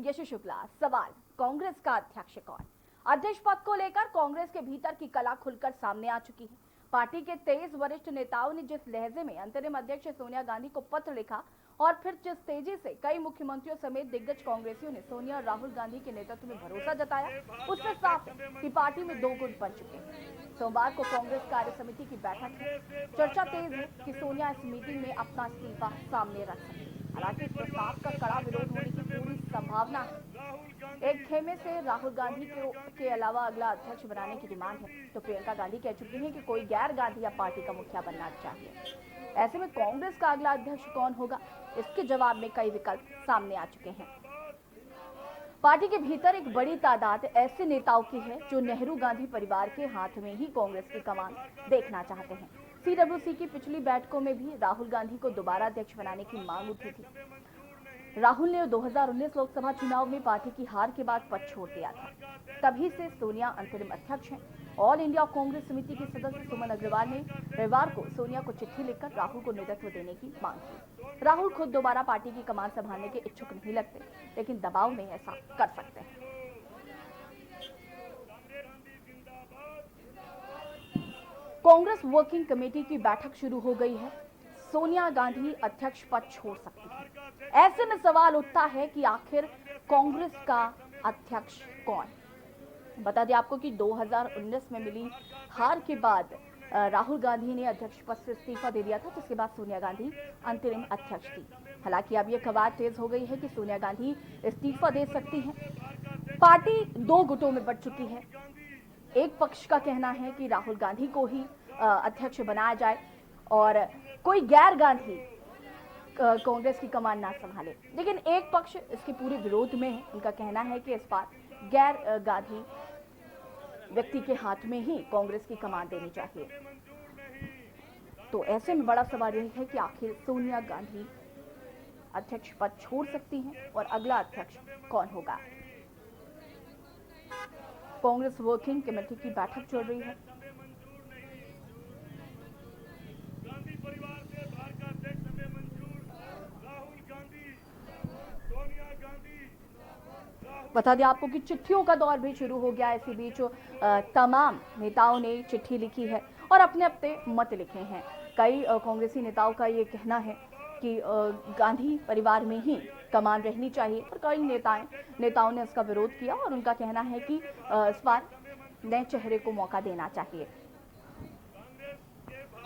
यशु शुक्ला। सवाल, कांग्रेस का अध्यक्ष कौन? अध्यक्ष पद को लेकर कांग्रेस के भीतर की कला खुलकर सामने आ चुकी है। पार्टी के 23 वरिष्ठ नेताओं ने जिस लहजे में अंतरिम अध्यक्ष सोनिया गांधी को पत्र लिखा और फिर जिस तेजी से कई मुख्यमंत्रियों समेत दिग्गज कांग्रेसियों ने सोनिया और राहुल गांधी के नेतृत्व में भरोसा जताया, उससे साफ है कि पार्टी में दो गुट बन चुके हैं। सोमवार को कांग्रेस कार्य समिति की बैठक है। चर्चा तेज है कि सोनिया इस मीटिंग में अपना इस्तीफा सामने रख सकती है। हालांकि इस प्रस्ताव का कड़ा विरोध होने की पूरी संभावना है। एक खेमे से राहुल गांधी के अलावा अगला अध्यक्ष बनाने की डिमांड है, तो प्रियंका गांधी कह चुकी हैं कि कोई गैर गांधी या पार्टी का मुखिया बनना चाहिए। ऐसे में कांग्रेस का अगला अध्यक्ष कौन होगा, इसके जवाब में कई विकल्प सामने आ चुके हैं। पार्टी के भीतर एक बड़ी तादाद ऐसे नेताओं की है जो नेहरू गांधी परिवार के हाथ में ही कांग्रेस की कमान देखना चाहते हैं। सीडब्ल्यूसी की पिछली बैठकों में भी राहुल गांधी को दोबारा अध्यक्ष बनाने की मांग उठी थी। राहुल ने 2019 लोकसभा चुनाव में पार्टी की हार के बाद पद छोड़ दिया था। तभी से सोनिया अंतरिम अध्यक्ष हैं। ऑल इंडिया कांग्रेस समिति के सदस्य सुमन अग्रवाल ने रविवार को सोनिया को चिट्ठी लिखकर राहुल को नेतृत्व देने की मांग की। राहुल खुद दोबारा पार्टी की कमान संभालने के इच्छुक नहीं लगते, लेकिन दबाव में ऐसा कर सकते हैं। कांग्रेस वर्किंग कमेटी की बैठक शुरू हो गई है। सोनिया गांधी अध्यक्ष पद छोड़ सकती है। ऐसे में सवाल उठता है कि आखिर कांग्रेस का अध्यक्ष कौन? बता दें आपको कि 2019 में मिली हार के बाद राहुल गांधी ने अध्यक्ष पद से इस्तीफा दे दिया था, जिसके बाद सोनिया गांधी अंतरिम अध्यक्ष थी। हालांकि अब यह खबर तेज हो गई है कि सोनिया गांधी इस्तीफा दे सकती हैं। पार्टी दो गुटों में बंट चुकी है। एक पक्ष का कहना है कि राहुल गांधी को ही अध्यक्ष बनाया जाए और कोई गैर गांधी कांग्रेस की कमान ना संभाले, लेकिन एक पक्ष इसके पूरे विरोध में है। उनका कहना है कि इस बार गैर गांधी व्यक्ति के हाथ में ही कांग्रेस की कमान देनी चाहिए। तो ऐसे में बड़ा सवाल यह है कि आखिर सोनिया गांधी अध्यक्ष पद छोड़ सकती हैं और अगला अध्यक्ष कौन होगा? कांग्रेस वर्किंग कमेटी की बैठक चल रही है। बता दें आपको कि चिट्ठियों का दौर भी शुरू हो गया है। इसी बीच तमाम नेताओं ने चिट्ठी लिखी है और अपने अपने मत लिखे हैं। कई कांग्रेसी नेताओं का ये कहना है कि गांधी परिवार में ही कमान रहनी चाहिए, और कई नेताओं ने इसका विरोध किया और उनका कहना है कि इस बार नए चेहरे को मौका देना चाहिए।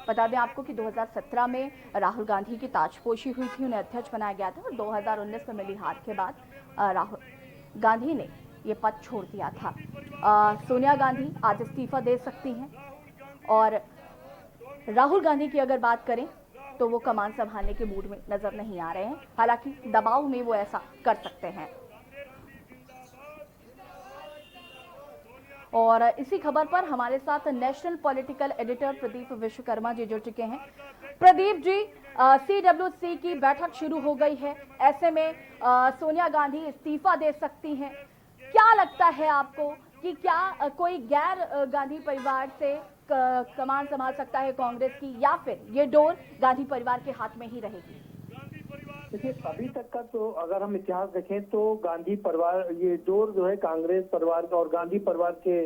बता दें आपको कि 2017 में राहुल गांधी की ताजपोशी हुई थी, उन्हें अध्यक्ष बनाया गया था और 2019 में मिली हार के बाद राहुल गांधी ने ये पद छोड़ दिया था। सोनिया गांधी आज इस्तीफा दे सकती हैं और राहुल गांधी की अगर बात करें तो वो कमान संभालने के मूड में नजर नहीं आ रहे हैं। हालांकि दबाव में वो ऐसा कर सकते हैं। और इसी खबर पर हमारे साथ national political editor Pradeep Vishwakarma ji जुड़ चुके हैं। प्रदीप जी, सीडब्ल्यूसी की बैठक शुरू हो गई है। ऐसे में सोनिया गांधी इस्तीफा दे सकती हैं। क्या लगता है आपको कि क्या कोई गैर गांधी परिवार से कमान संभाल सकता है कांग्रेस की, या फिर ये डोर गांधी परिवार के हाथ में ही रहेगी? देखिए, अभी तक का तो अगर हम इतिहास देखें तो गांधी परिवार, ये डोर जो है कांग्रेस परिवार और गांधी परिवार के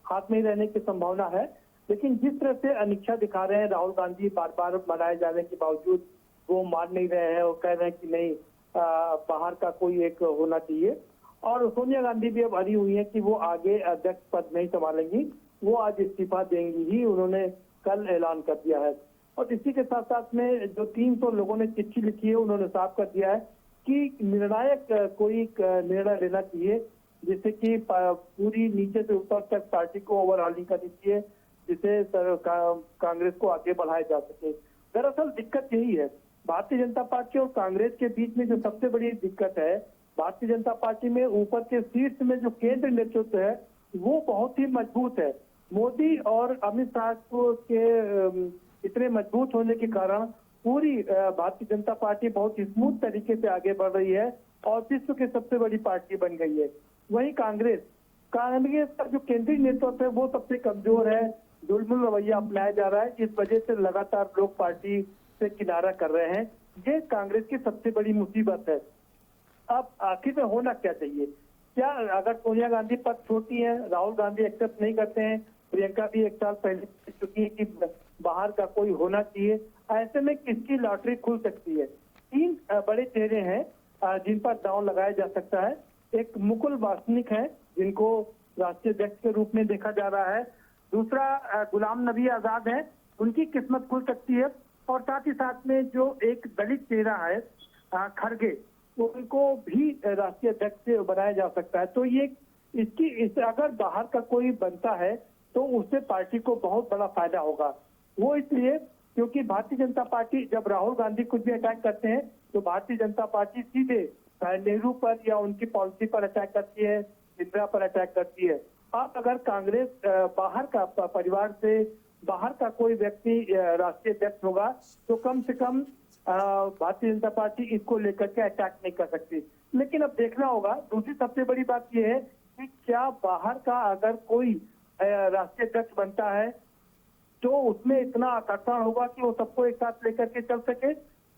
हाथ में ही रहने की संभावना है। लेकिन जिस तरह से अनिच्छा दिखा रहे हैं राहुल गांधी, बार बार मनाए जाने के बावजूद वो मान नहीं रहे हैं और कह रहे हैं कि नहीं, बाहर का कोई एक होना चाहिए। और सोनिया गांधी भी अब अड़ी हुई है कि वो आगे अध्यक्ष पद नहीं संभालेंगी, वो आज इस्तीफा देंगी ही, उन्होंने कल ऐलान कर दिया है। और इसी के साथ साथ में जो 300 लोगों ने चिट्ठी लिखी है, उन्होंने साफ कर दिया है कि निर्णायक कोई निर्णय लेना चाहिए, जिससे कि पूरी नीचे से ऊपर तक पार्टी को ओवरऑलिंग करनी चाहिए, जिससे कांग्रेस को आगे बढ़ाया जा सके। दरअसल दिक्कत यही है, भारतीय जनता पार्टी और कांग्रेस के बीच में जो सबसे बड़ी दिक्कत है, भारतीय जनता पार्टी में ऊपर के शीर्ष में जो केंद्र नेतृत्व है वो बहुत ही मजबूत है। मोदी और अमित शाह के इतने मजबूत होने के कारण पूरी भारतीय जनता पार्टी बहुत स्मूथ तरीके से आगे बढ़ रही है और विश्व की सबसे बड़ी पार्टी बन गई है। वहीं कांग्रेस का जो केंद्रीय नेतृत्व है वो सबसे कमजोर है, ढुलमुल रवैया अपनाया जा रहा है। इस वजह से लगातार लोग पार्टी से किनारा कर रहे हैं। ये कांग्रेस की सबसे बड़ी मुसीबत है। अब आखिर में होना क्या चाहिए? क्या अगर सोनिया गांधी पद छोड़ती है, राहुल गांधी एक्सेप्ट नहीं करते हैं, प्रियंका भी 1 साल पहले कह चुकी है कि बाहर का कोई होना चाहिए, ऐसे में किसकी लॉटरी खुल सकती है? 3 बड़े चेहरे हैं जिन पर दांव लगाया जा सकता है। एक मुकुल वासनिक है जिनको राष्ट्रीय अध्यक्ष के रूप में देखा जा रहा है। दूसरा गुलाम नबी आजाद है, उनकी किस्मत खुल सकती है। और साथ ही साथ में जो एक दलित चेहरा है खड़गे, तो उनको भी राष्ट्रीय अध्यक्ष बनाया जा सकता है। तो ये अगर बाहर का कोई बनता है तो उससे पार्टी को बहुत बड़ा फायदा होगा। वो इसलिए क्योंकि भारतीय जनता पार्टी जब राहुल गांधी कुछ भी अटैक करते हैं तो भारतीय जनता पार्टी सीधे नेहरू पर या उनकी पॉलिसी पर अटैक करती है, इंदिरा पर अटैक करती है। अब अगर कांग्रेस बाहर का परिवार से बाहर का कोई व्यक्ति राष्ट्रीय अध्यक्ष होगा तो कम से कम भारतीय जनता पार्टी इसको लेकर के अटैक नहीं कर सकती। लेकिन अब देखना होगा। दूसरी सबसे बड़ी बात यह है कि क्या बाहर का अगर कोई राष्ट्रीय अध्यक्ष बनता है तो उसमें इतना आकर्षण होगा कि वो सबको एक साथ लेकर के चल सके।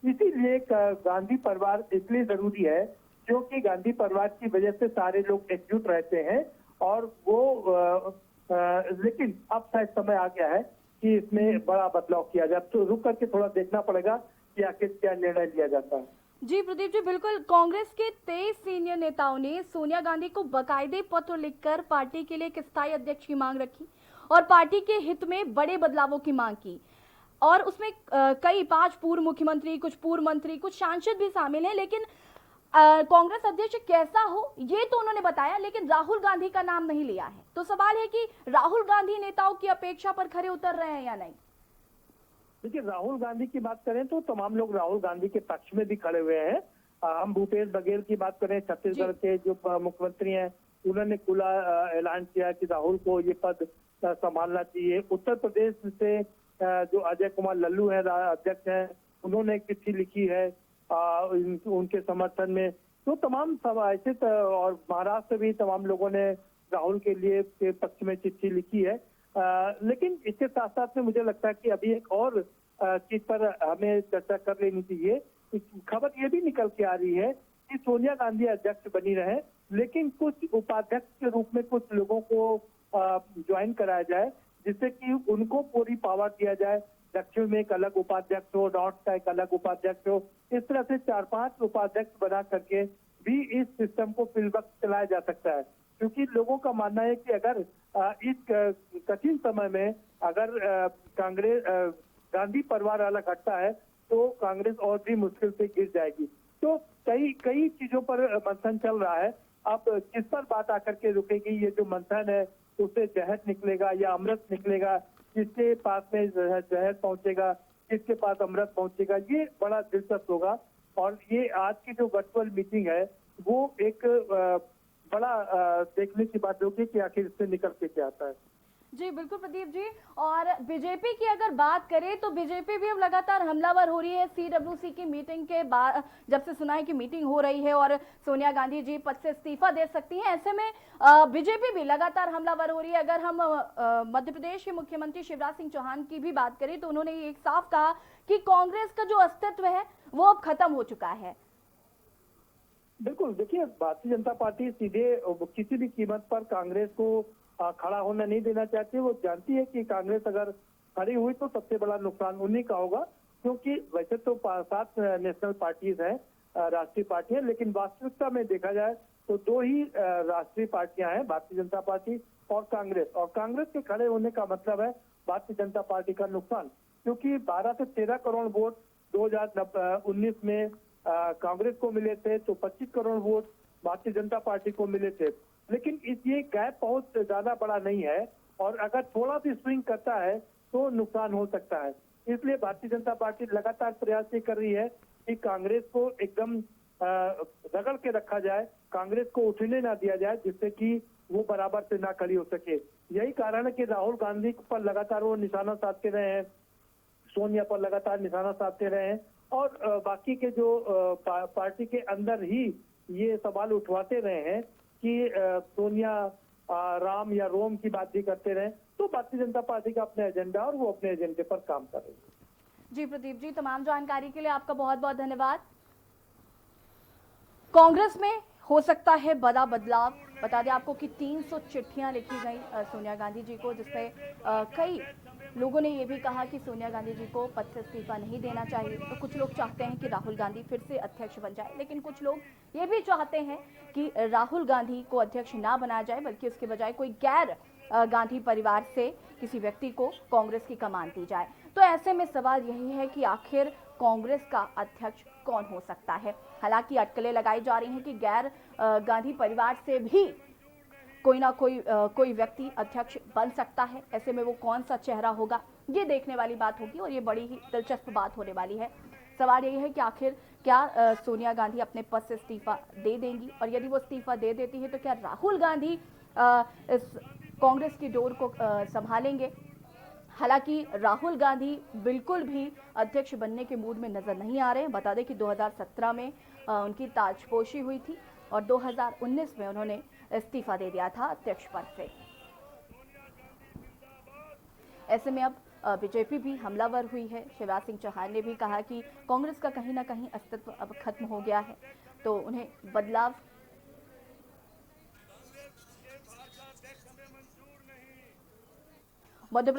इसीलिए गांधी परिवार इसलिए जरूरी है क्योंकि गांधी परिवार की वजह से सारे लोग एकजुट रहते हैं और वो लेकिन अब शायद समय आ गया है कि इसमें बड़ा बदलाव किया जाए। तो रुक करके थोड़ा देखना पड़ेगा कि आखिर क्या निर्णय लिया जाता है। जी प्रदीप जी, बिल्कुल। कांग्रेस के 23 सीनियर नेताओं ने सोनिया गांधी को बाकायदे पत्र लिखकर पार्टी के लिए एक स्थायी अध्यक्ष की मांग रखी और पार्टी के हित में बड़े बदलावों की मांग की। और उसमें कई 5 पूर्व मुख्यमंत्री, कुछ पूर्व मंत्री, कुछ सांसद भी शामिल हैं। लेकिन कांग्रेस अध्यक्ष कैसा हो ये तो उन्होंने बताया, लेकिन राहुल गांधी का नाम नहीं लिया है। तो सवाल है कि राहुल गांधी नेताओं की अपेक्षा पर खरे उतर रहे हैं या नहीं? देखिए, राहुल गांधी की बात करें तो तमाम लोग राहुल गांधी के पक्ष में भी खड़े हुए हैं। हम भूपेश बघेल की बात करें, छत्तीसगढ़ के जो मुख्यमंत्री हैं, उन्होंने खुला ऐलान किया कि राहुल को ये पद संभालना चाहिए। उत्तर प्रदेश से जो अजय कुमार लल्लू है अध्यक्ष हैं, उन्होंने एक चिट्ठी लिखी है उनके समर्थन में। तो तमाम सब ऐसे और महाराष्ट्र भी तमाम लोगों ने राहुल के लिए के पक्ष में चिट्ठी लिखी है। लेकिन इसके साथ साथ में मुझे लगता है कि अभी एक और चीज पर हमें चर्चा कर लेनी चाहिए। खबर ये भी निकल के आ रही है कि सोनिया गांधी अध्यक्ष बनी रहे, लेकिन कुछ उपाध्यक्ष के रूप में कुछ लोगों को ज्वाइन कराया जाए, जिससे कि उनको पूरी पावर दिया जाए। दक्षिण में एक अलग उपाध्यक्ष हो, नॉर्थ का एक अलग उपाध्यक्ष हो। इस तरह से 4-5 उपाध्यक्ष बना करके भी इस सिस्टम को फिलवक्त चलाया जा सकता है। क्योंकि लोगों का मानना है कि अगर इस कठिन समय में अगर कांग्रेस गांधी परिवार अलग हटता है तो कांग्रेस और भी मुश्किल से गिर जाएगी। तो कई चीजों पर मंथन चल रहा है। अब किस पर बात आकर के रुकेगी, ये जो मंथन है उससे जहर निकलेगा या अमृत निकलेगा, किसके पास में जहर पहुंचेगा, किसके पास अमृत पहुंचेगा, ये बड़ा दिलचस्प होगा। और ये आज की जो वर्चुअल मीटिंग है वो एक बड़ा देखने की बात होगी कि आखिर इससे निकल के क्या आता है। जी बिल्कुल प्रदीप जी। और बीजेपी की अगर बात करें तो बीजेपी भी अब लगातार हमलावर हो रही है। सीडब्ल्यूसी की मीटिंग के बाद जब से सुना है कि मीटिंग हो रही है और सोनिया गांधी जी पद से इस्तीफा दे सकती हैं, ऐसे में बीजेपी भी लगातार हमलावर हो रही है। अगर हम मध्य प्रदेश के मुख्यमंत्री शिवराज सिंह चौहान की भी बात करें तो उन्होंने एक साफ कहा कि कांग्रेस का जो अस्तित्व है वो अब खत्म हो चुका है। बिल्कुल, देखिए, भारतीय जनता पार्टी सीधे किसी भी कीमत पर कांग्रेस को खड़ा होना नहीं देना चाहती। वो जानती है कि कांग्रेस अगर खड़ी हुई तो सबसे बड़ा नुकसान उन्हीं का होगा, क्योंकि वैसे तो 7 नेशनल पार्टीज हैं, राष्ट्रीय पार्टियां, लेकिन वास्तविकता में देखा जाए तो 2 ही राष्ट्रीय पार्टियां हैं, भारतीय जनता पार्टी और कांग्रेस। और कांग्रेस के खड़े होने का मतलब है भारतीय जनता पार्टी का नुकसान, क्योंकि 12 से 13 करोड़ वोट 2019 में कांग्रेस को मिले थे, तो 25 करोड़ वोट भारतीय जनता पार्टी को मिले थे। लेकिन ये गैप बहुत ज्यादा बड़ा नहीं है और अगर थोड़ा भी स्विंग करता है तो नुकसान हो सकता है। इसलिए भारतीय जनता पार्टी लगातार प्रयास ये कर रही है कि कांग्रेस को एकदम रगड़ के रखा जाए, कांग्रेस को उठने ना दिया जाए, जिससे कि वो बराबर से ना खड़ी हो सके। यही कारण है कि राहुल गांधी पर लगातार वो निशाना साधते रहे हैं, सोनिया पर लगातार निशाना साधते रहे हैं और बाकी के जो पार्टी के अंदर ही ये सवाल उठवाते रहे हैं कि सोनिया राम या रोम की बात भी करते रहे। तो भारतीय जनता पार्टी का अपने एजेंडा और वो अपने एजेंडे पर काम कर रही है। जी प्रदीप जी, तमाम जानकारी के लिए आपका बहुत बहुत धन्यवाद। कांग्रेस में हो सकता है बड़ा बदलाव। बता दें आपको कि 300 चिट्ठियां लिखी गई सोनिया गांधी जी को, जिसमें कई लोगों ने ये भी कहा कि सोनिया गांधी जी को पद से इस्तीफा नहीं देना चाहिए। तो कुछ लोग चाहते हैं कि राहुल गांधी फिर से अध्यक्ष बन जाए, लेकिन कुछ लोग ये भी चाहते हैं कि राहुल गांधी को अध्यक्ष ना बनाया जाए, बल्कि उसके बजाय कोई गैर गांधी परिवार से किसी व्यक्ति को कांग्रेस की कमान दी जाए। तो ऐसे में सवाल यही है कि आखिर कांग्रेस का अध्यक्ष कौन हो सकता है। हालांकि अटकलें लगाई जा रही हैं कि गैर गांधी परिवार से भी कोई ना कोई व्यक्ति अध्यक्ष बन सकता है। ऐसे में वो कौन सा चेहरा होगा, ये देखने वाली बात होगी और ये बड़ी ही दिलचस्प बात होने वाली है। सवाल यही है कि आखिर क्या सोनिया गांधी अपने पद से इस्तीफा दे देंगी, और यदि वो इस्तीफा दे देती है तो क्या राहुल गांधी इस कांग्रेस की डोर को संभालेंगे। हालांकि राहुल गांधी बिल्कुल भी अध्यक्ष बनने के मूड में नजर नहीं आ रहे हैं। बता दें कि 2017 में उनकी ताजपोशी हुई थी और 2019 में उन्होंने इस्तीफा दे दिया था अध्यक्ष पद से। ऐसे में अब बीजेपी भी हमलावर हुई है। शिवराज सिंह चौहान ने भी कहा कि कांग्रेस का कहीं ना कहीं अस्तित्व अब खत्म हो गया है, तो उन्हें बदलाव मध्य